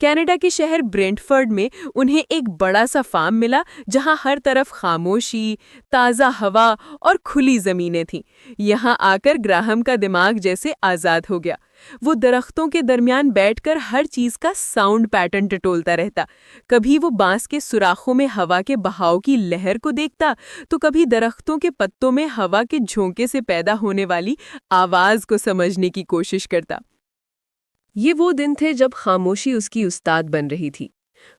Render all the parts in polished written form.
Canada کے شہر برینٹفرڈ میں انہیں ایک بڑا سا فارم ملا جہاں ہر طرف خاموشی، تازہ ہوا اور کھلی زمینیں تھیں۔ یہاں آ کر گراہم کا دماغ جیسے آزاد ہو گیا۔ وہ درختوں کے درمیان بیٹھ کر ہر چیز کا ساؤنڈ پیٹرن ٹٹولتا رہتا۔ کبھی وہ بانس کے سوراخوں میں ہوا کے بہاؤ کی لہر کو دیکھتا، تو کبھی درختوں کے پتوں میں ہوا کے جھونکے سے پیدا ہونے والی آواز کو سمجھنے کی کوشش کرتا۔ یہ وہ دن تھے جب خاموشی اس کی استاد بن رہی تھی۔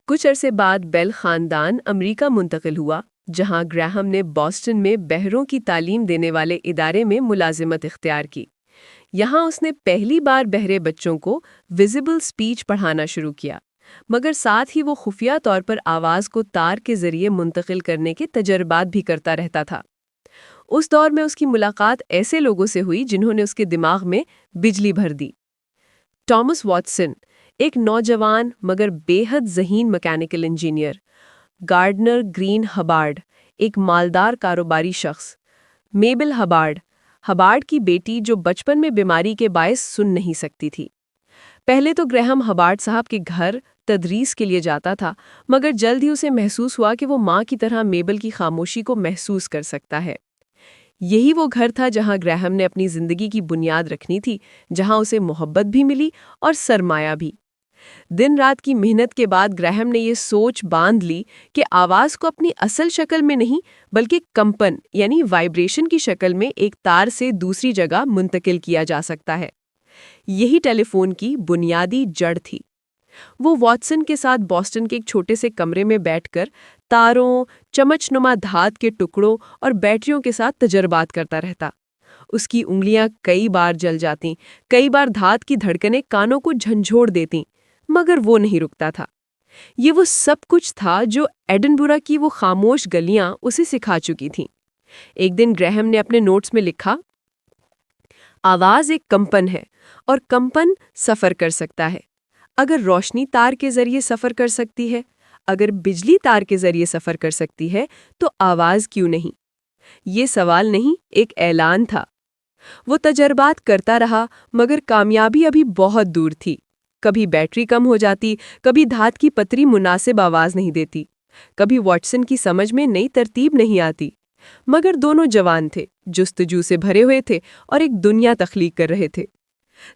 کچھ عرصے بعد بیل خاندان امریکہ منتقل ہوا، جہاں گراہم نے بوسٹن میں بہروں کی تعلیم دینے والے ادارے میں ملازمت اختیار کی۔ یہاں اس نے پہلی بار بہرے بچوں کو ویزیبل اسپیچ پڑھانا شروع کیا، مگر ساتھ ہی وہ خفیہ طور پر آواز کو تار کے ذریعے منتقل کرنے کے تجربات بھی کرتا رہتا تھا۔ اس دور میں اس کی ملاقات ایسے لوگوں سے ہوئی جنہوں نے اس کے دماغ میں بجلی بھر دی۔ ٹامس واٹسن، ایک نوجوان مگر بے حد ذہین میکینیکل انجینئر۔ گارڈنر گرین ہبارڈ، ایک مالدار کاروباری شخص۔ میبل ہبارڈ، ہبارڈ کی بیٹی جو بچپن میں بیماری کے باعث سن نہیں سکتی تھی۔ پہلے تو گراہم ہبارڈ صاحب کے گھر تدریس کے لیے جاتا تھا، مگر جلد ہی اسے محسوس ہوا کہ وہ ماں کی طرح میبل کی خاموشی کو محسوس کر سکتا ہے۔ یہی وہ گھر تھا جہاں گراہم نے اپنی زندگی کی بنیاد رکھنی تھی، جہاں اسے محبت بھی ملی اور سرمایہ بھی۔ دن رات کی محنت کے بعد گراہم نے یہ سوچ باندھ لی کہ آواز کو اپنی اصل شکل میں نہیں بلکہ کمپن یعنی وائبریشن کی شکل میں ایک تار سے دوسری جگہ منتقل کیا جا سکتا ہے۔ یہی ٹیلی فون کی بنیادی جڑ تھی۔ وہ واٹسن کے ساتھ بوسٹن کے ایک چھوٹے سے کمرے میں بیٹھ کر تاروں، چمچ نما دھات کے ٹکڑوں اور بیٹریوں کے ساتھ تجربات کرتا رہتا۔ اس کی انگلیاں کئی بار جل جاتیں، کئی بار دھات کی دھڑکنیں کانوں کو جھنجھوڑ دیتیں، مگر وہ نہیں رکتا تھا۔ یہ وہ سب کچھ تھا جو ایڈنبرا کی وہ خاموش گلیاں اسے سکھا چکی تھیں۔ ایک دن گراہم نے اپنے نوٹس میں لکھا، آواز ایک کمپن ہے اور کمپن سفر کر سکتا ہے۔ اگر روشنی تار کے ذریعے سفر کر سکتی ہے، اگر بجلی تار کے ذریعے سفر کر سکتی ہے، تو آواز کیوں نہیں؟ یہ سوال نہیں، ایک اعلان تھا۔ وہ تجربات کرتا رہا، مگر کامیابی ابھی بہت دور تھی۔ کبھی بیٹری کم ہو جاتی، کبھی دھات کی پتری مناسب آواز نہیں دیتی، کبھی واٹسن کی سمجھ میں نئی ترتیب نہیں آتی۔ مگر دونوں جوان تھے، جستجو سے بھرے ہوئے تھے اور ایک دنیا تخلیق کر رہے تھے۔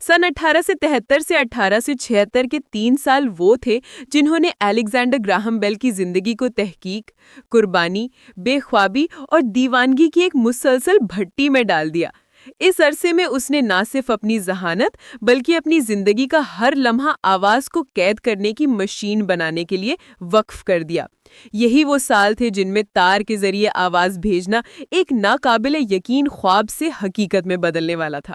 سن 1873 سے 1876 کے 3 سال وہ تھے جنہوں نے الیگزینڈر گراہم بیل کی زندگی کو تحقیق، قربانی، بے خوابی اور دیوانگی کی ایک مسلسل بھٹی میں ڈال دیا۔ اس عرصے میں اس نے نہ صرف اپنی ذہانت بلکہ اپنی زندگی کا ہر لمحہ آواز کو قید کرنے کی مشین بنانے کے لیے وقف کر دیا۔ یہی وہ سال تھے جن میں تار کے ذریعے آواز بھیجنا ایک ناقابل یقین خواب سے حقیقت میں بدلنے والا تھا۔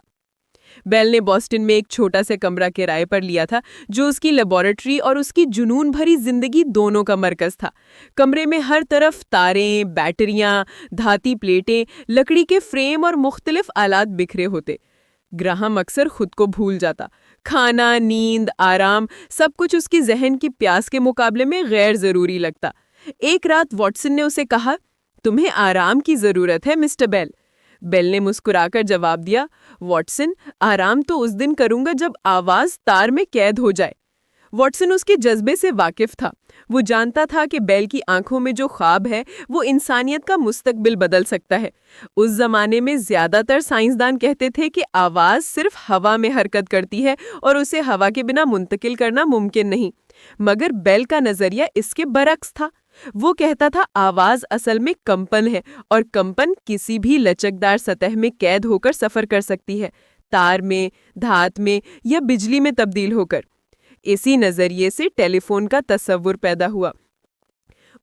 بیل نے بوسٹن میں ایک چھوٹا سا کمرہ کرائے پر لیا تھا جو اس کی لیبارٹری اور اس کی جنون بھری زندگی دونوں کا مرکز تھا۔ کمرے میں ہر طرف تاریں، بیٹریاں، دھاتی پلیٹیں، لکڑی کے فریم اور مختلف آلات بکھرے ہوتے۔ گراہم اکثر خود کو بھول جاتا۔ کھانا، نیند، آرام، سب کچھ اس کی ذہن کی پیاس کے مقابلے میں غیر ضروری لگتا۔ ایک رات واٹسن نے اسے کہا، تمہیں آرام کی ضرورت ہے مسٹر بیل۔ بیل نے مسکرا کر جواب دیا، واٹسن، آرام تو اس دن کروں گا جب آواز تار میں قید ہو جائے۔ واٹسن اس کے جذبے سے واقف تھا۔ وہ جانتا تھا کہ بیل کی آنکھوں میں جو خواب ہے وہ انسانیت کا مستقبل بدل سکتا ہے۔ اس زمانے میں زیادہ تر سائنسدان کہتے تھے کہ آواز صرف ہوا میں حرکت کرتی ہے اور اسے ہوا کے بنا منتقل کرنا ممکن نہیں، مگر بیل کا نظریہ اس کے برعکس تھا۔ وہ کہتا تھا آواز اصل میں کمپن ہے اور کمپن کسی بھی لچکدار سطح میں قید ہو کر سفر کر سکتی ہے، تار میں، دھات میں یا بجلی میں تبدیل ہو کر۔ اسی نظریے سے ٹیلی فون کا تصور پیدا ہوا۔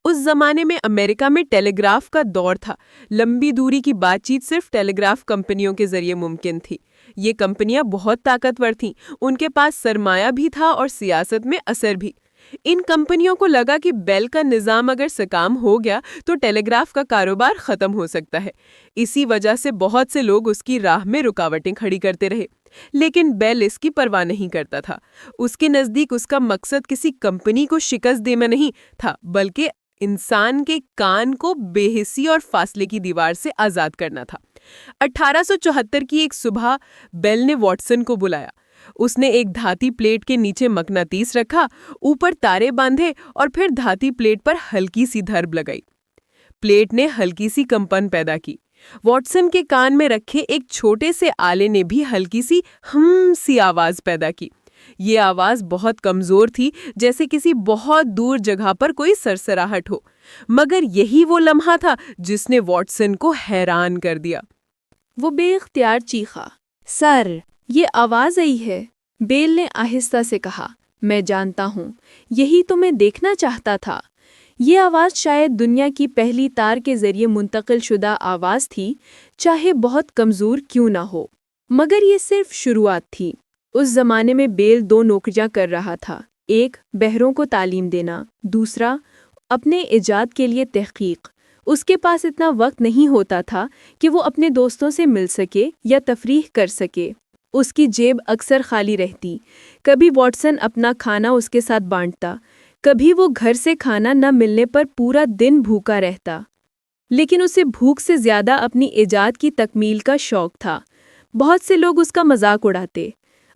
اس زمانے میں امریکہ میں ٹیلی گراف کا دور تھا۔ لمبی دوری کی بات چیت صرف ٹیلی گراف کمپنیوں کے ذریعے ممکن تھی۔ یہ کمپنیاں بہت طاقتور تھیں، ان کے پاس سرمایہ بھی تھا اور سیاست میں اثر بھی۔ ان کمپنیوں کو لگا کہ بیل کا نظام اگر سکام ہو گیا تو ٹیلی گراف کا کاروبار ختم ہو سکتا ہے۔ اسی وجہ سے بہت سے لوگ اس کی راہ میں رکاوٹیں کھڑی کرتے رہے، لیکن بیل اس کی پرواہ نہیں کرتا تھا۔ اس کے نزدیک اس کا مقصد کسی کمپنی کو شکست دینا نہیں تھا، بلکہ انسان کے کان کو بے حسی اور فاصلے کی دیوار سے آزاد کرنا تھا۔ 1874 کی ایک صبح بیل نے واٹسن کو بلایا۔ اس نے ایک دھاتی پلیٹ کے نیچے مقناطیس رکھا، اوپر تارے باندھے اور پھر دھاتی پلیٹ پر ہلکی سی دھرب لگائی۔ پلیٹ نے ہلکی سی کمپن پیدا کی۔ واٹسن کے کان میں رکھے ایک چھوٹے سے آلے نے بھی ہلکی سی ہم سی آواز پیدا کی۔ یہ آواز بہت کمزور تھی، جیسے کسی بہت دور جگہ پر کوئی سرسراہٹ ہو، مگر یہی وہ لمحہ تھا جس نے واٹسن کو حیران کر دیا۔ وہ بے اختیار چیخا، سر، یہ آواز آئی ہے۔ بیل نے آہستہ سے کہا، میں جانتا ہوں، یہی تو میں دیکھنا چاہتا تھا۔ یہ آواز شاید دنیا کی پہلی تار کے ذریعے منتقل شدہ آواز تھی، چاہے بہت کمزور کیوں نہ ہو۔ مگر یہ صرف شروعات تھی۔ اس زمانے میں بیل 2 نوکریاں کر رہا تھا، ایک بہروں کو تعلیم دینا، دوسرا اپنے ایجاد کے لیے تحقیق۔ اس کے پاس اتنا وقت نہیں ہوتا تھا کہ وہ اپنے دوستوں سے مل سکے یا تفریح کر سکے۔ اس کی جیب اکثر خالی رہتی، کبھی واٹسن اپنا کھانا اس کے ساتھ بانٹتا، کبھی وہ گھر سے کھانا نہ ملنے پر پورا دن بھوکا رہتا۔ لیکن اسے بھوک سے زیادہ اپنی ایجاد کی تکمیل کا شوق تھا۔ بہت سے لوگ اس کا مذاق اڑاتے،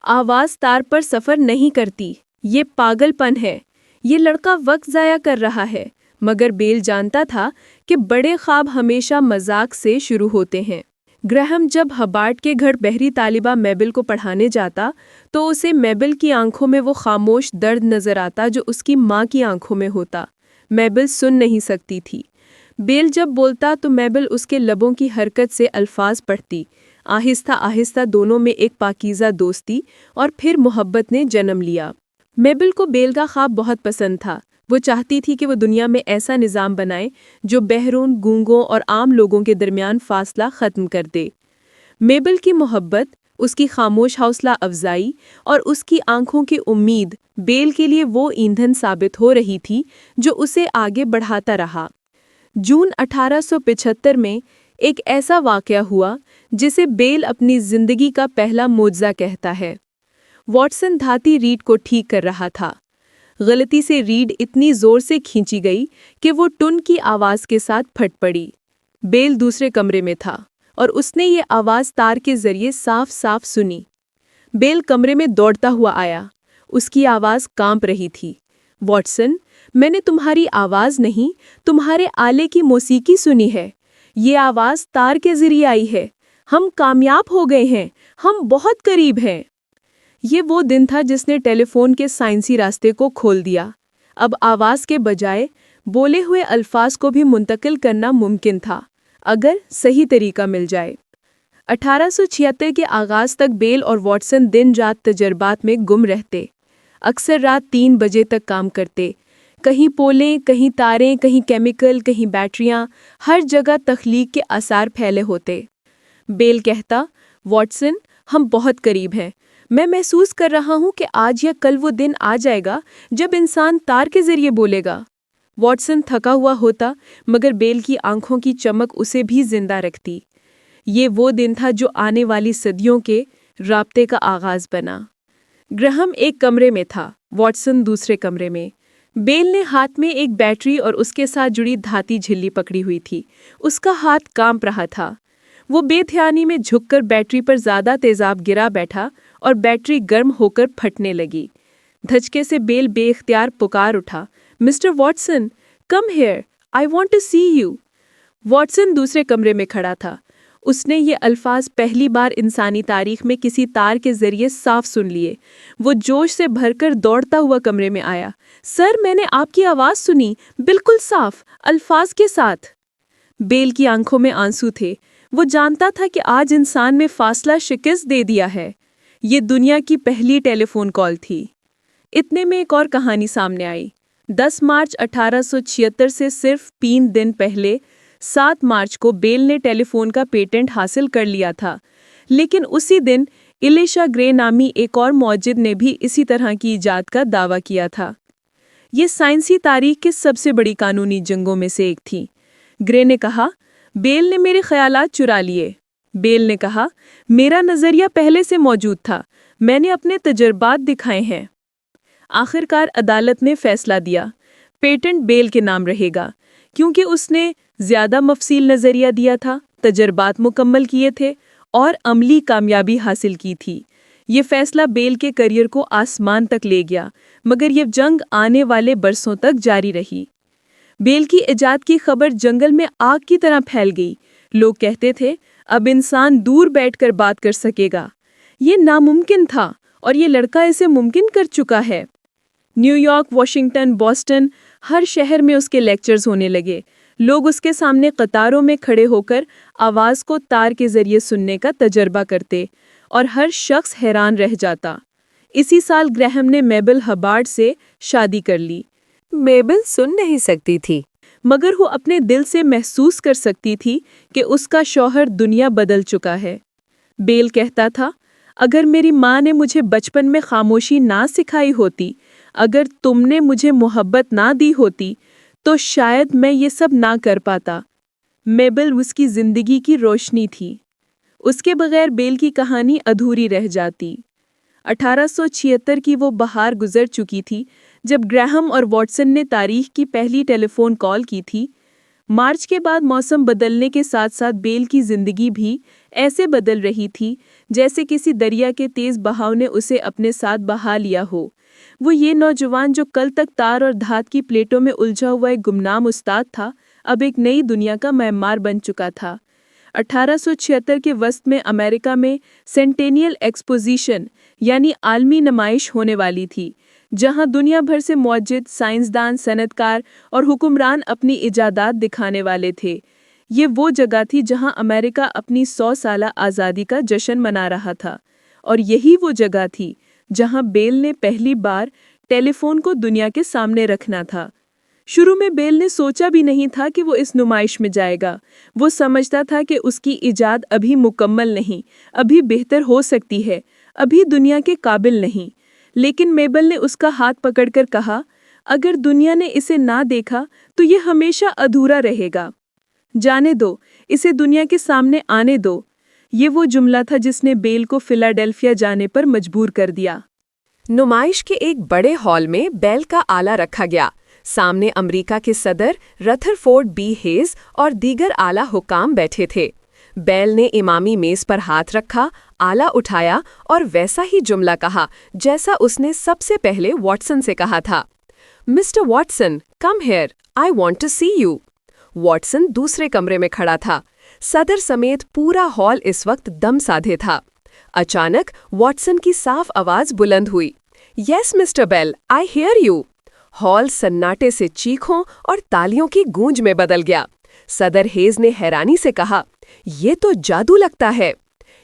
آواز تار پر سفر نہیں کرتی، یہ پاگل پن ہے، یہ لڑکا وقت ضائع کر رہا ہے۔ مگر بیل جانتا تھا کہ بڑے خواب ہمیشہ مذاق سے شروع ہوتے ہیں۔ گرہم جب ہبارٹ کے گھر بحری طالبہ میبل کو پڑھانے جاتا تو اسے میبل کی آنکھوں میں وہ خاموش درد نظر آتا جو اس کی ماں کی آنکھوں میں ہوتا۔ میبل سن نہیں سکتی تھی۔ بیل جب بولتا تو میبل اس کے لبوں کی حرکت سے الفاظ پڑھتی۔ آہستہ آہستہ دونوں میں ایک پاکیزہ دوستی اور پھر محبت نے جنم لیا۔ میبل کو بیل کا خواب بہت پسند تھا۔ وہ چاہتی تھی کہ وہ دنیا میں ایسا نظام بنائے جو بحروں، گونگوں اور عام لوگوں کے درمیان فاصلہ ختم کر دے۔ میبل کی محبت، اس کی خاموش حوصلہ افزائی اور اس کی آنکھوں کی امید بیل کے لیے وہ ایندھن ثابت ہو رہی تھی جو اسے آگے بڑھاتا رہا۔ جون 1875 میں ایک ایسا واقعہ ہوا جسے بیل اپنی زندگی کا پہلا معجزہ کہتا ہے۔ واٹسن دھاتی ریڈ کو ٹھیک کر رہا تھا۔ غلطی سے ریڈ اتنی زور سے کھینچی گئی کہ وہ ٹن کی آواز کے ساتھ پھٹ پڑی۔ بیل دوسرے کمرے میں تھا اور اس نے یہ آواز تار کے ذریعے صاف صاف سنی۔ بیل کمرے میں دوڑتا ہوا آیا۔ اس کی آواز کانپ رہی تھی۔ واٹسن، میں نے تمہاری آواز نہیں، تمہارے آلے کی موسیقی سنی ہے۔ یہ آواز تار کے ذریعے آئی ہے۔ ہم کامیاب ہو گئے ہیں، ہم بہت قریب ہیں۔ یہ وہ دن تھا جس نے ٹیلی فون کے سائنسی راستے کو کھول دیا۔ اب آواز کے بجائے بولے ہوئے الفاظ کو بھی منتقل کرنا ممکن تھا، اگر صحیح طریقہ مل جائے۔ 1876 کے آغاز تک بیل اور واٹسن دن رات تجربات میں گم رہتے۔ اکثر رات 3 بجے تک کام کرتے، کہیں پولیں، کہیں تاریں، کہیں کیمیکل، کہیں بیٹریاں، ہر جگہ تخلیق کے آثار پھیلے ہوتے۔ بیل کہتا، واٹسن، ہم بہت قریب ہیں۔ میں محسوس کر رہا ہوں کہ آج یا کل وہ دن آ جائے گا جب انسان تار کے ذریعے بولے گا۔ واٹسن تھکا ہوا ہوتا، مگر بیل کی آنکھوں کی چمک اسے بھی زندہ رکھتی۔ یہ وہ دن تھا جو آنے والی صدیوں کے رابطے کا آغاز بنا۔ گرہم ایک کمرے میں تھا، واٹسن دوسرے کمرے میں۔ بیل نے ہاتھ میں ایک بیٹری اور اس کے ساتھ جڑی دھاتی جھلی پکڑی ہوئی تھی۔ اس کا ہاتھ کانپ رہا تھا۔ وہ بے دھیانی میں جھک کر بیٹری پر زیادہ تیزاب گرا بیٹھا اور بیٹری گرم ہو کر پھٹنے لگی۔ دھچکے سے بیل بے اختیار پکار اٹھا، mister Watson, come here, I want to see you. Watson دوسرے کمرے میں کھڑا تھا۔ اس نے یہ الفاظ پہلی بار انسانی تاریخ میں کسی تار کے ذریعے صاف سن لیے۔ وہ جوش سے بھر کر دوڑتا ہوا کمرے میں آیا۔ سر، میں نے آپ کی آواز سنی، بالکل صاف، الفاظ کے ساتھ۔ بیل کی آنکھوں میں آنسو تھے۔ وہ جانتا تھا کہ آج انسان میں فاصلہ شکست دے دیا ہے۔ یہ دنیا کی پہلی ٹیلی فون کال تھی۔ اتنے میں ایک اور کہانی سامنے آئی۔ 10 مارچ 1876 سے صرف 3 دن پہلے 7 مارچ کو بیل نے ٹیلی فون کا پیٹنٹ حاصل کر لیا تھا، لیکن اسی دن ایلیشا گرے نامی ایک اور موجد نے بھی اسی طرح کی ایجاد کا دعویٰ کیا تھا۔ یہ سائنسی تاریخ کی سب سے بڑی قانونی جنگوں میں سے ایک تھی۔ گرے نے کہا، بیل نے میرے خیالات چرا لیے۔ بیل نے کہا، میرا نظریہ پہلے سے موجود تھا، میں نے اپنے تجربات دکھائے ہیں۔ آخرکار عدالت نے فیصلہ دیا، پیٹنٹ بیل کے نام رہے گا، کیونکہ اس نے زیادہ مفصل نظریہ دیا تھا، تجربات مکمل کیے تھے اور عملی کامیابی حاصل کی تھی۔ یہ فیصلہ بیل کے کریئر کو آسمان تک لے گیا، مگر یہ جنگ آنے والے برسوں تک جاری رہی۔ بیل کی ایجاد کی خبر جنگل میں آگ کی طرح پھیل گئی۔ لوگ کہتے تھے اب انسان دور بیٹھ کر بات کر سکے گا۔ یہ ناممکن تھا اور یہ لڑکا اسے ممکن کر چکا ہے۔ نیو یارک، واشنگٹن، بوسٹن، ہر شہر میں اس کے لیکچرز ہونے لگے۔ لوگ اس کے سامنے قطاروں میں کھڑے ہو کر آواز کو تار کے ذریعے سننے کا تجربہ کرتے اور ہر شخص حیران رہ جاتا۔ اسی سال گریہم نے میبل ہبارڈ سے شادی کر لی۔ میبل سن نہیں سکتی تھی، مگر وہ اپنے دل سے محسوس کر سکتی تھی کہ اس کا شوہر دنیا بدل چکا ہے۔ بیل کہتا تھا، اگر میری ماں نے مجھے بچپن میں خاموشی نہ سکھائی ہوتی، اگر تم نے مجھے محبت نہ دی ہوتی، تو شاید میں یہ سب نہ کر پاتا۔ میبل اس کی زندگی کی روشنی تھی۔ اس کے بغیر بیل کی کہانی ادھوری رہ جاتی۔ 1876 کی وہ بہار گزر چکی تھی جب گریہم اور واٹسن نے تاریخ کی پہلی ٹیلی فون کال کی تھی۔ مارچ کے بعد موسم بدلنے کے ساتھ ساتھ بیل کی زندگی بھی ایسے بدل رہی تھی جیسے کسی دریا کے تیز بہاؤ نے اسے اپنے ساتھ بہا لیا ہو۔ وہ یہ نوجوان جو کل تک تار اور دھات کی پلیٹوں میں الجھا ہوا ایک گمنام استاد تھا، اب ایک نئی دنیا کا معمار بن چکا تھا۔ 1876 کے وسط میں امریکہ میں سینٹینیل ایکسپوزیشن یعنی عالمی نمائش ہونے والی تھی، جہاں دنیا بھر سے معجد، سائنسدان، صنعت کار اور حکمران اپنی ایجادات دکھانے والے تھے۔ یہ وہ جگہ تھی جہاں امریکہ اپنی 100 سالہ آزادی کا جشن منا رہا تھا، اور یہی وہ جگہ تھی جہاں بیل نے پہلی بار ٹیلی فون کو دنیا کے سامنے رکھنا تھا۔ شروع میں بیل نے سوچا بھی نہیں تھا کہ وہ اس نمائش میں جائے گا۔ وہ سمجھتا تھا کہ اس کی ایجاد ابھی مکمل نہیں، ابھی بہتر ہو سکتی ہے، ابھی دنیا کے قابل نہیں۔ لیکن میبل نے اس کا ہاتھ پکڑ کر کہا، اگر دنیا نے اسے نہ دیکھا تو یہ ہمیشہ ادھورا رہے گا۔ جانے دو، اسے دنیا کے سامنے آنے دو۔ یہ وہ جملہ تھا جس نے بیل کو فلاڈیلفیا جانے پر مجبور کر دیا۔ نمائش کے ایک بڑے ہال میں بیل کا آلہ رکھا گیا۔ سامنے امریکہ کے صدر رتھرفورڈ بی ہیز اور دیگر اعلیٰ حکام بیٹھے تھے۔ بیل نے امامی میز پر ہاتھ رکھا، آلہ اٹھایا اور ویسا ہی جملہ کہا جیسا اس نے سب سے پہلے واٹسن سے کہا تھا۔ Mister Watson, come here, I want to see you. Watson دوسرے کمرے میں کھڑا تھا۔ صدر سمیت پورا ہال اس وقت دم سادھے تھا۔ اچانک واٹسن کی صاف آواز بلند ہوئی، yes Mister Bell, I hear you. ہال سناٹے سے چیخوں اور تالیوں کی گونج میں بدل گیا۔ صدر ہیز نے حیرانی سے کہا، یہ تو جادو لگتا ہے۔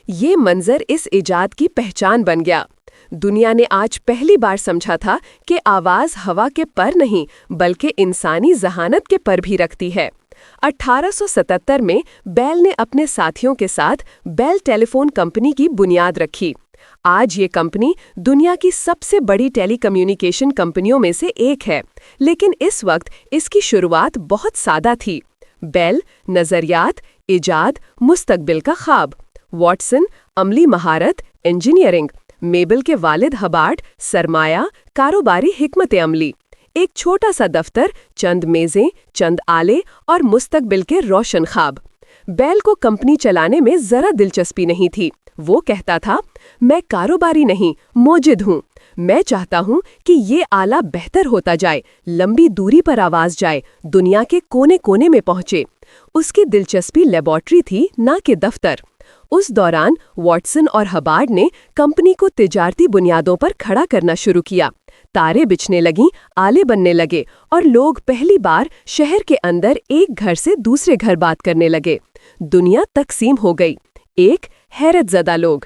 یہ منظر اس ایجاد کی پہچان بن گیا۔ دنیا نے آج پہلی بار سمجھا تھا کہ آواز ہوا کے پر نہیں بلکہ انسانی ذہانت کے پر بھی رکھتی ہے۔ 1877 میں بیل نے اپنے ساتھیوں کے ساتھ بیل ٹیلی فون کمپنی کی بنیاد رکھی۔ آج یہ کمپنی دنیا کی سب سے بڑی ٹیلی کمیونیکیشن کمپنیوں میں سے ایک ہے، لیکن اس وقت اس کی شروعات بہت سادہ تھی۔ بیل، نظریات، ایجاد، مستقبل کا خواب۔ واٹسن، عملی مہارت، انجینئرنگ۔ میبل کے والد ہبارڈ، سرمایہ، کاروباری حکمت عملی۔ ایک چھوٹا سا دفتر، چند میزیں، چند آلے اور مستقبل کے روشن خواب۔ بیل کو کمپنی چلانے میں ذرا دلچسپی نہیں تھی۔ وہ کہتا تھا، میں کاروباری نہیں، موجد ہوں۔ میں چاہتا ہوں کہ یہ آلہ بہتر ہوتا جائے، لمبی دوری پر آواز جائے، دنیا کے کونے کونے میں پہنچے۔ اس کی دلچسپی لیبارٹری تھی، نہ کہ دفتر۔ اس دوران واٹسن اور ہبارڈ نے کمپنی کو تجارتی بنیادوں پر کھڑا کرنا شروع کیا۔ تاریں بچھنے لگیں، آلے بننے لگے اور لوگ پہلی بار شہر کے اندر ایک گھر سے دوسرے گھر بات کرنے لگے۔ دنیا تقسیم ہو گئی۔ ایک، حیرت زدہ لوگ۔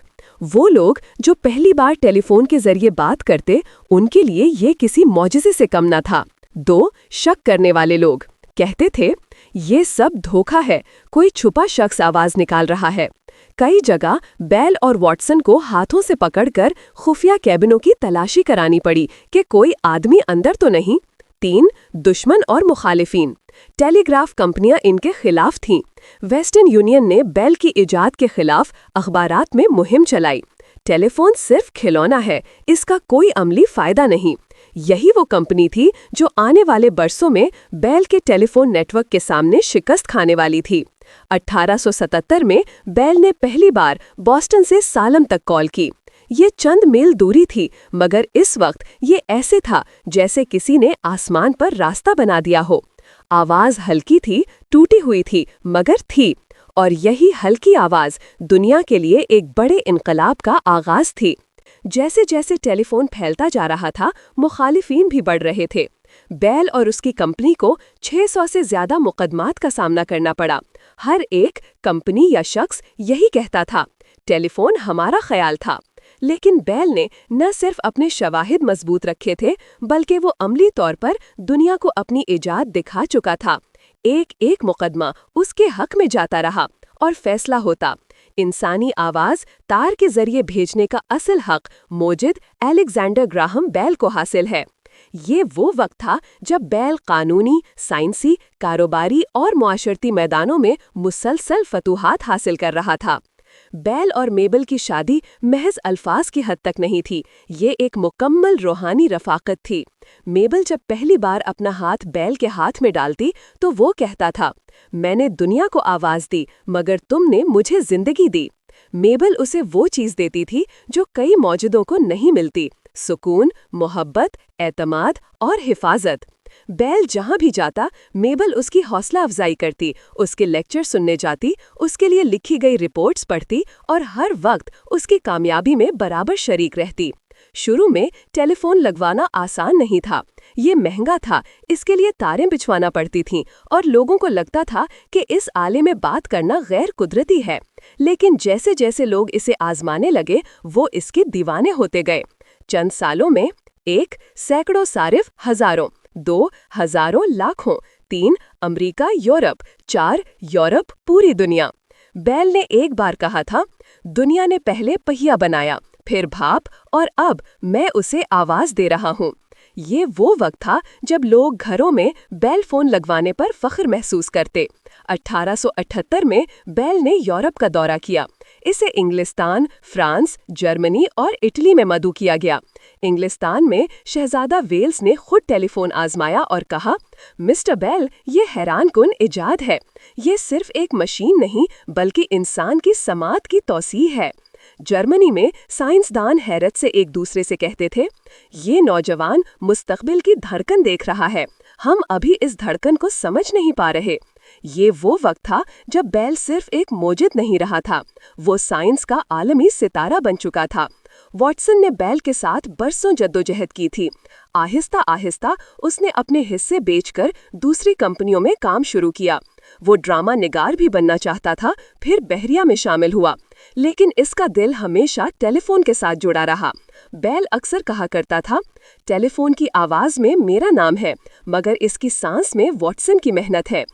وہ لوگ جو پہلی بار ٹیلی فون کے ذریعے بات کرتے، ان کے لیے یہ کسی معجزے سے کم نہ تھا۔ دو، شک کرنے والے لوگ۔ کہتے تھے، یہ سب دھوکہ ہے، کوئی چھپا شخص آواز نکال رہا ہے۔ کئی جگہ بیل اور واٹسن کو ہاتھوں سے پکڑ کر خفیہ کیبنوں کی تلاشی کرانی پڑی کہ کوئی آدمی اندر تو نہیں۔ تین، دشمن اور مخالفین۔ ٹیلی گراف کمپنیاں ان کے خلاف تھیں۔ ویسٹرن یونین نے بیل کی ایجاد کے خلاف اخبارات میں مہم چلائی۔ ٹیلی فون صرف کھلونا ہے، اس کا کوئی عملی فائدہ نہیں۔ یہی وہ کمپنی تھی جو آنے والے برسوں میں بیل کے ٹیلی فون نیٹ ورک کے سامنے شکست کھانے والی تھی۔ 1877 میں بیل نے پہلی بار بوسٹن سے سالم تک کال کی۔ یہ چند میل دوری تھی، مگر اس وقت یہ ایسے تھا جیسے کسی نے آسمان پر راستہ بنا دیا ہو۔ آواز ہلکی تھی، ٹوٹی ہوئی تھی، مگر تھی، اور یہی ہلکی آواز دنیا کے لیے ایک بڑے انقلاب کا آغاز تھی۔ جیسے جیسے ٹیلی فون پھیلتا جا رہا تھا، مخالفین بھی بڑھ رہے تھے۔ بیل اور اس کی کمپنی کو 600 سے زیادہ مقدمات کا سامنا کرنا پڑا۔ ہر ایک کمپنی یا شخص یہی کہتا تھا، ٹیلی فون ہمارا خیال تھا۔ لیکن بیل نے نہ صرف اپنے شواہد مضبوط رکھے تھے، بلکہ وہ عملی طور پر دنیا کو اپنی ایجاد دکھا چکا تھا۔ ایک ایک مقدمہ اس کے حق میں جاتا رہا اور فیصلہ ہوتا۔ انسانی آواز تار کے ذریعے بھیجنے کا اصل حق موجد الیگزینڈر گراہم بیل کو حاصل ہے۔ یہ وہ وقت تھا جب بیل قانونی، سائنسی، کاروباری اور معاشرتی میدانوں میں مسلسل فتوحات حاصل کر رہا تھا۔ بیل اور میبل کی شادی محض الفاظ کی حد تک نہیں تھی، یہ ایک مکمل روحانی رفاقت تھی۔ میبل جب پہلی بار اپنا ہاتھ بیل کے ہاتھ میں ڈالتی تو وہ کہتا تھا، میں نے دنیا کو آواز دی مگر تم نے مجھے زندگی دی۔ میبل اسے وہ چیز دیتی تھی جو کئی موجودوں کو نہیں ملتی، سکون، محبت، اعتماد اور حفاظت۔ بیل جہاں بھی جاتا، میبل اس کی حوصلہ افزائی کرتی، اس کے لیکچر سننے جاتی، اس کے لیے لکھی گئی رپورٹس پڑھتی اور ہر وقت اس کی کامیابی میں برابر شریک رہتی۔ شروع میں ٹیلی فون لگوانا آسان نہیں تھا، یہ مہنگا تھا، اس کے لیے تاریں بچھوانا پڑتی تھیں اور لوگوں کو لگتا تھا کہ اس آلے میں بات کرنا غیر قدرتی ہے۔ لیکن جیسے جیسے لوگ اسے آزمانے لگے، وہ اس کے دیوانے ہوتے گئے۔ چند سالوں میں 1 سینکڑوں صارف ہزاروں، 2 ہزاروں لاکھوں، 3 امریکہ یورپ، 4 یورپ پوری دنیا۔ بیل نے ایک بار کہا تھا، دنیا نے پہلے پہیا بنایا، پھر بھاپ، اور اب میں اسے آواز دے رہا ہوں۔ یہ وہ وقت تھا جب لوگ گھروں میں بیل فون لگوانے پر فخر محسوس کرتے۔ 1878 میں بیل نے یورپ کا دورہ کیا۔ اسے انگلستان، فرانس، جرمنی اور اٹلی میں مدعو کیا گیا۔ انگلستان میں شہزادہ ویلز نے خود ٹیلی فون آزمایا اور کہا، مسٹر بیل، یہ حیران کن ایجاد ہے۔ یہ صرف ایک مشین نہیں بلکہ انسان کی سماعت کی توسیع ہے۔ جرمنی میں سائنسدان حیرت سے ایک دوسرے سے کہتے تھے، یہ نوجوان مستقبل کی دھڑکن دیکھ رہا ہے، ہم ابھی اس دھڑکن کو سمجھ نہیں پا رہے۔ یہ وہ وقت تھا جب بیل صرف ایک موجد نہیں رہا تھا، وہ سائنس کا عالمی ستارہ بن چکا تھا۔ واٹسن نے بیل کے ساتھ برسوں جدوجہد کی تھی۔ آہستہ آہستہ اس نے اپنے حصے بیچ کر دوسری کمپنیوں میں کام شروع کیا۔ وہ ڈرامہ نگار بھی بننا چاہتا تھا، پھر بحریہ میں شامل ہوا، لیکن اس کا دل ہمیشہ ٹیلی فون کے ساتھ جڑا رہا۔ بیل اکثر کہا کرتا تھا، ٹیلی فون کی آواز میں میرا نام ہے، مگر اس کی سانس میں واٹسن کی محنت ہے۔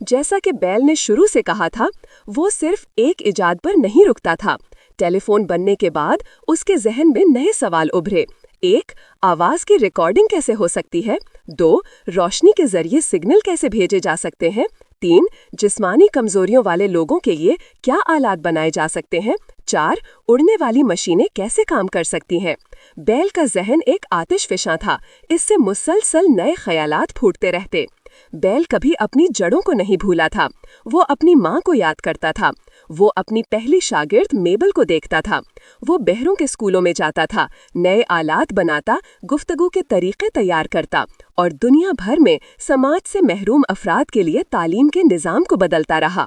جیسا کہ بیل نے شروع سے کہا تھا، وہ صرف ایک ایجاد پر نہیں رکتا تھا۔ ٹیلی فون بننے کے بعد اس کے ذہن میں نئے سوال ابھرے۔ 1 آواز کی ریکارڈنگ کیسے ہو سکتی ہے؟ 2 روشنی کے ذریعے سگنل کیسے بھیجے جا سکتے ہیں؟ 3 جسمانی کمزوریوں والے لوگوں کے لیے کیا آلات بنائے جا سکتے ہیں؟ 4 اڑنے والی مشینیں کیسے کام کر سکتی ہیں؟ بیل کا ذہن ایک آتش فشاں تھا، اس سے مسلسل نئے خیالات پھوٹتے رہتے۔ بیل کبھی اپنی جڑوں کو نہیں بھولا تھا، وہ اپنی ماں کو یاد کرتا تھا، وہ اپنی پہلی شاگرد میبل کو دیکھتا تھا، وہ بہروں کے اسکولوں میں جاتا تھا، نئے آلات بناتا، گفتگو کے طریقے تیار کرتا اور دنیا بھر میں سماج سے محروم افراد کے لیے تعلیم کے نظام کو بدلتا رہا۔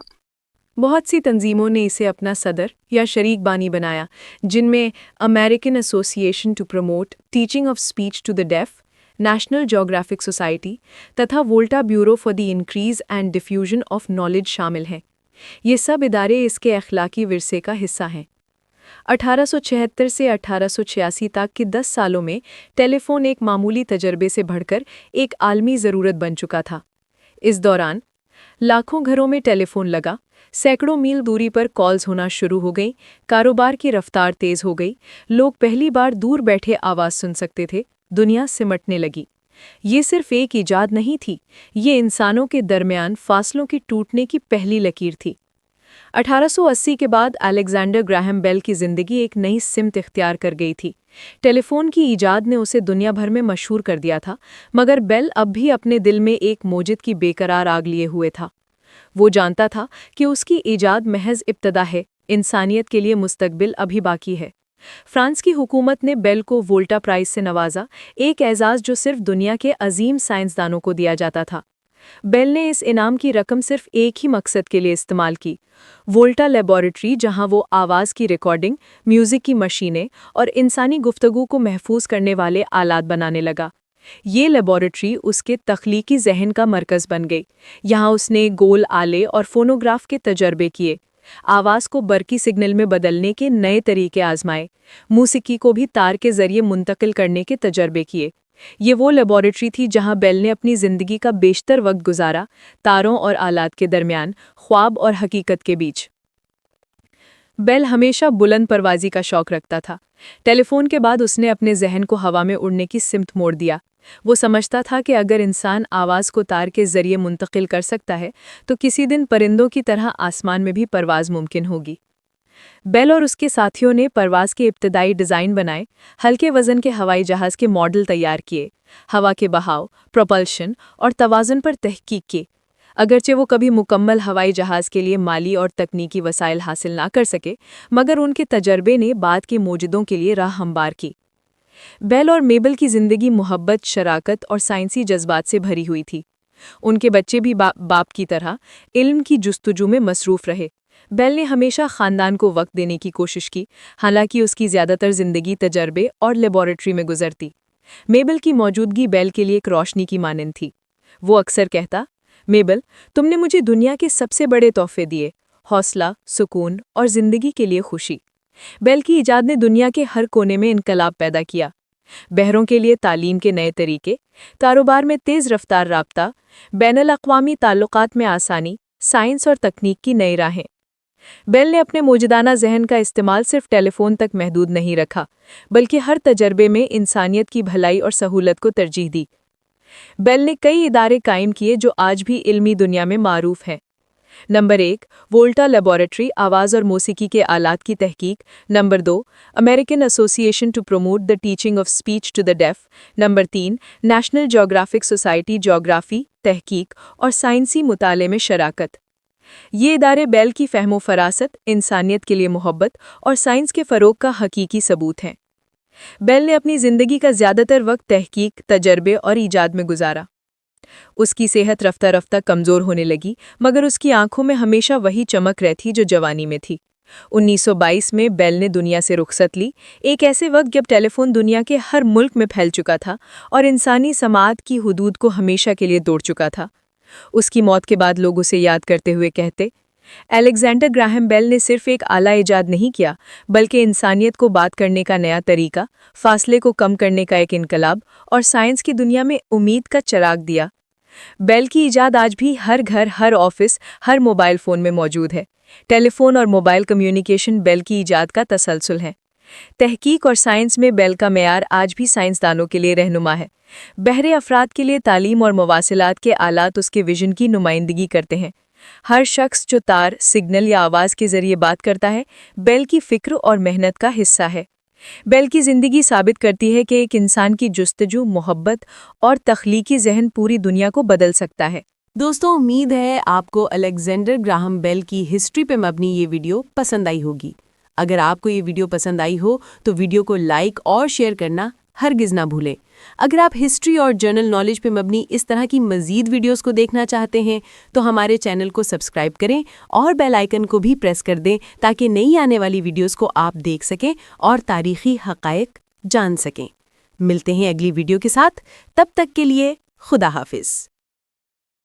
بہت سی تنظیموں نے اسے اپنا صدر یا شریک بانی بنایا، جن میں امریکن ایسوسی ایشن to Promote Teaching of speech to the Deaf, National geographic Society تتھا Volta Bureau for the Increase and Diffusion of Knowledge شامل ہیں۔ یہ سب ادارے اس کے اخلاقی ورثے کا حصہ ہیں۔ 1876 سے 1886 تک کے 10 سالوں میں ٹیلی فون ایک معمولی تجربے سے بڑھ کر ایک عالمی ضرورت بن چکا تھا۔ اس دوران لاکھوں گھروں میں ٹیلی فون لگا، سینکڑوں میل دوری پر کالز ہونا شروع ہو گئیں، کاروبار کی رفتار تیز ہو گئی، لوگ پہلی بار دور بیٹھے آواز سن سکتے تھے، دنیا سمٹنے لگی۔ یہ صرف ایک ایجاد نہیں تھی، یہ انسانوں کے درمیان فاصلوں کی ٹوٹنے کی پہلی لکیر تھی۔ 1880 کے بعد الیگزینڈر گراہم بیل کی زندگی ایک نئی سمت اختیار کر گئی تھی۔ ٹیلی فون کی ایجاد نے اسے دنیا بھر میں مشہور کر دیا تھا، مگر بیل اب بھی اپنے دل میں ایک موجد کی بے قرار آگ لیے ہوئے تھا۔ وہ جانتا تھا کہ اس کی ایجاد محض ابتدا ہے، انسانیت کے لیے مستقبل ابھی باقی ہے۔ فرانس کی حکومت نے بیل کو وولٹا پرائز سے نوازا، ایک اعزاز جو صرف دنیا کے عظیم سائنسدانوں کو دیا جاتا تھا۔ بیل نے اس انعام کی رقم صرف ایک ہی مقصد کے لیے استعمال کی، وولٹا لیبارٹری، جہاں وہ آواز کی ریکارڈنگ، میوزک کی مشینیں اور انسانی گفتگو کو محفوظ کرنے والے آلات بنانے لگا۔ یہ لیبارٹری اس کے تخلیقی ذہن کا مرکز بن گئی۔ یہاں اس نے گول آلے اور فونوگراف کے تجربے کیے، آواز کو برقی سگنل میں بدلنے کے نئے طریقے آزمائے، موسیقی کو بھی تار کے ذریعے منتقل کرنے کے تجربے کیے۔ یہ وہ لیبارٹری تھی جہاں بیل نے اپنی زندگی کا بیشتر وقت گزارا، تاروں اور آلات کے درمیان، خواب اور حقیقت کے بیچ۔ بیل ہمیشہ بلند پروازی کا شوق رکھتا تھا۔ ٹیلی فون کے بعد اس نے اپنے ذہن کو ہوا میں اڑنے کی سمت موڑ دیا۔ وہ سمجھتا تھا کہ اگر انسان آواز کو تار کے ذریعے منتقل کر سکتا ہے تو کسی دن پرندوں کی طرح آسمان میں بھی پرواز ممکن ہوگی۔ بیل اور اس کے ساتھیوں نے پرواز کے ابتدائی ڈیزائن بنائے، ہلکے وزن کے ہوائی جہاز کے ماڈل تیار کیے، ہوا کے بہاؤ، پروپلشن اور توازن پر تحقیق کی۔ اگرچہ وہ کبھی مکمل ہوائی جہاز کے لیے مالی اور تکنیکی وسائل حاصل نہ کر سکے، مگر ان کے تجربے نے بعد کے موجدوں کے لیے راہ ہموار کی۔ بیل اور میبل کی زندگی محبت، شراکت اور سائنسی جذبات سے بھری ہوئی تھی۔ ان کے بچے بھی باپ کی طرح علم کی جستجو میں مصروف رہے۔ بیل نے ہمیشہ خاندان کو وقت دینے کی کوشش کی، حالانکہ اس کی زیادہ تر زندگی تجربے اور لیبارٹری میں گزرتی۔ میبل کی موجودگی بیل کے لیے ایک روشنی کی مانند تھی۔ وہ اکثر کہتا، میبل، تم نے مجھے دنیا کے سب سے بڑے تحفے دیے، حوصلہ، سکون اور زندگی کے لیے خوشی۔ بیل کی ایجاد نے دنیا کے ہر کونے میں انقلاب پیدا کیا۔ بہروں کے لیے تعلیم کے نئے طریقے، کاروبار میں تیز رفتار رابطہ، بین الاقوامی تعلقات میں آسانی، سائنس اور تکنیک کی نئی راہیں۔ بیل نے اپنے موجودانہ ذہن کا استعمال صرف ٹیلی فون تک محدود نہیں رکھا، بلکہ ہر تجربے میں انسانیت کی بھلائی اور سہولت کو ترجیح دی۔ بیل نے کئی ادارے قائم کیے جو آج بھی علمی دنیا میں معروف ہیں۔ نمبر 1، وولٹا لیبارٹری، آواز اور موسیقی کے آلات کی تحقیق۔ نمبر 2، امریکن ایسوسی ایشن to promote the teaching of speech to the deaf. Number 3، national geographic society, جغرافی، تحقیق اور سائنسی مطالعے میں شراکت۔ یہ ادارے بیل کی فہم و فراست، انسانیت کے لیے محبت اور سائنس کے فروغ کا حقیقی ثبوت ہیں۔ بیل نے اپنی زندگی کا زیادہ تر وقت تحقیق، تجربے اور ایجاد میں گزارا۔ اس کی صحت رفتہ رفتہ کمزور ہونے لگی، مگر اس کی آنکھوں میں ہمیشہ وہی چمک رہتی جو جوانی میں تھی۔ 1922 میں بیل نے دنیا سے رخصت لی، ایک ایسے وقت جب ٹیلی فون دنیا کے ہر ملک میں پھیل چکا تھا اور انسانی سماعت کی حدود کو ہمیشہ کے لیے توڑ چکا تھا۔ اس کی موت کے بعد لوگ اسے یاد کرتے ہوئے کہتے، الیگزینڈر گراہم بیل نے صرف ایک آلہ ایجاد نہیں کیا، بلکہ انسانیت کو بات کرنے کا نیا طریقہ، فاصلے کو کم کرنے کا ایک انقلاب اور سائنس کی دنیا میں امید کا چراغ دیا۔ بیل کی ایجاد آج بھی ہر گھر، ہر آفس، ہر موبائل فون میں موجود ہے۔ ٹیلی فون اور موبائل کمیونیکیشن بیل کی ایجاد کا تسلسل ہے۔ تحقیق اور سائنس میں بیل کا معیار آج بھی سائنسدانوں کے لیے رہنما ہے۔ بہرے افراد کے لیے تعلیم اور مواصلات کے آلات اس کے ویژن کی نمائندگی کرتے ہیں۔ ہر شخص جو تار، سگنل یا آواز کے ذریعے بات کرتا ہے، بیل کی فکر اور محنت کا حصہ ہے۔ بیل کی زندگی ثابت کرتی ہے کہ ایک انسان کی جستجو، محبت اور تخلیقی ذہن پوری دنیا کو بدل سکتا ہے۔ دوستوں، امید ہے آپ کو الیگزینڈر گراہم بیل کی ہسٹری پہ مبنی یہ ویڈیو پسند آئی ہوگی۔ اگر آپ کو یہ ویڈیو پسند آئی ہو تو ویڈیو کو لائک اور شیئر کرنا ہرگز نہ بھولیں۔ اگر آپ ہسٹری اور جنرل نالج پہ مبنی اس طرح کی مزید ویڈیوز کو دیکھنا چاہتے ہیں تو ہمارے چینل کو سبسکرائب کریں اور بیل آئیکن کو بھی پریس کر دیں تاکہ نئی آنے والی ویڈیوز کو آپ دیکھ سکیں اور تاریخی حقائق جان سکیں۔ ملتے ہیں اگلی ویڈیو کے ساتھ، تب تک کے لیے خدا حافظ۔